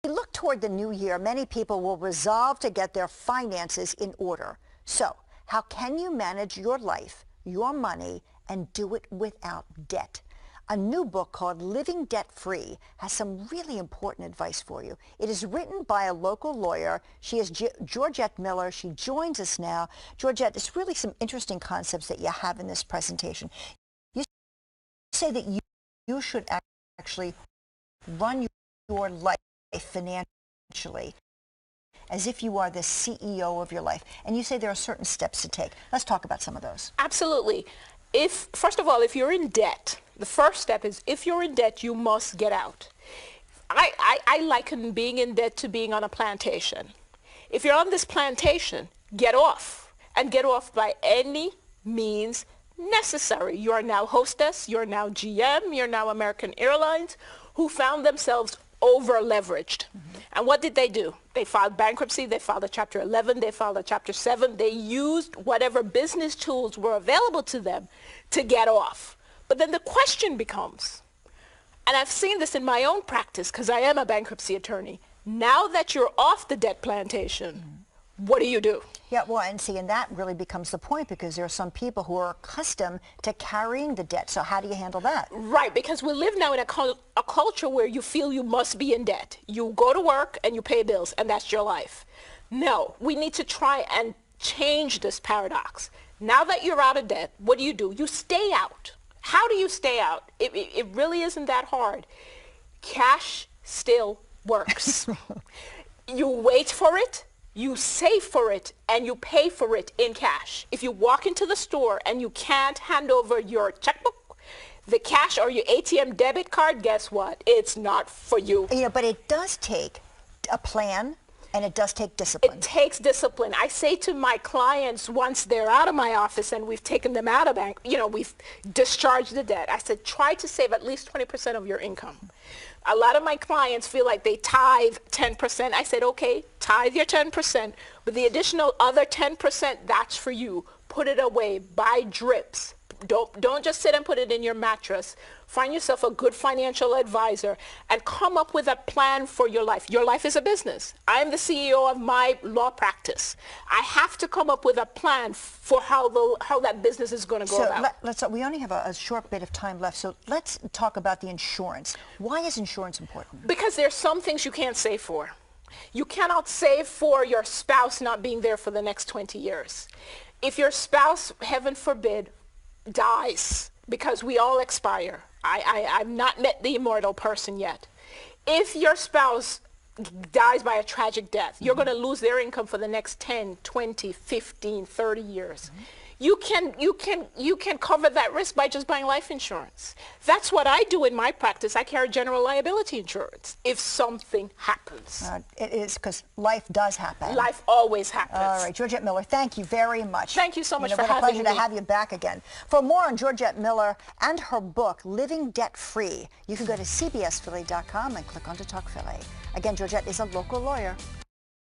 we look toward the new year, many people will resolve to get their finances in order. So, how can you manage your life, your money, and do it without debt? A new book called Living Debt-Free has some really important advice for you. It is written by a local lawyer. She is Georgette Miller. She joins us now. Georgette, it's really some interesting concepts that you have in this presentation. You say that you should actually run your life financially as if you are the CEO of your life. And you say there are certain steps to take. Let's talk about some of those. Absolutely. First of all, if you're in debt, the first step is if you're in debt, you must get out. I liken being in debt to being on a plantation. If you're on this plantation, get off, and get off by any means necessary. You are now hostess, you're now GM, you're now American Airlines, who found themselves over-leveraged. And what did they do? They filed bankruptcy, they filed a Chapter 11, they filed a Chapter 7. They used whatever business tools were available to them to get off. But then the question becomes, and I've seen this in my own practice because I am a bankruptcy attorney, now that you're off the debt plantation, what do you do? Yeah, well, and see, and that really becomes the point, because there are some people who are accustomed to carrying the debt. So how do you handle that? Right, because we live now in a culture where you feel you must be in debt. You go to work and you pay bills, and that's your life. No, we need to try and change this paradox. Now that you're out of debt, what do? You stay out. How do you stay out? It really isn't that hard. Cash still works. You wait for it. You save for it, and you pay for it in cash. If you walk into the store and you can't hand over your checkbook, the cash or your ATM debit card, guess what? It's not for you. You know, but it does take a plan, and it does take discipline. It takes discipline. I say to my clients once they're out of my office and we've taken them out of bank, we've discharged the debt. I said, try to save at least 20% of your income. A lot of my clients feel like they tithe 10%. I said, okay, tithe your 10%, but the additional other 10%, that's for you. Put it away, buy drips. Don't just sit and put it in your mattress. Find yourself a good financial advisor and come up with a plan for your life. Your life is a business. I am the CEO of my law practice. I have to come up with a plan for how that business is going to go about. We only have a short bit of time left, so let's talk about the insurance. Why is insurance important? Because there's some things you can't save for. You cannot save for your spouse not being there for the next 20 years. If your spouse, heaven forbid, dies, because we all expire. I've not met the immortal person yet. If your spouse dies by a tragic death, you're going to lose their income for the next 10, 20, 15, 30 years. You can cover that risk by just buying life insurance. That's what I do in my practice. I carry general liability insurance if something happens. It is, because life does happen. Life always happens. All right, Georgette Miller, thank you very much. Thank you so much for having me. What a pleasure to have you back again. For more on Georgette Miller and her book, Living Debt-Free, you can go to cbsphilly.com and click on to Talk Philly. Again, Georgette is a local lawyer.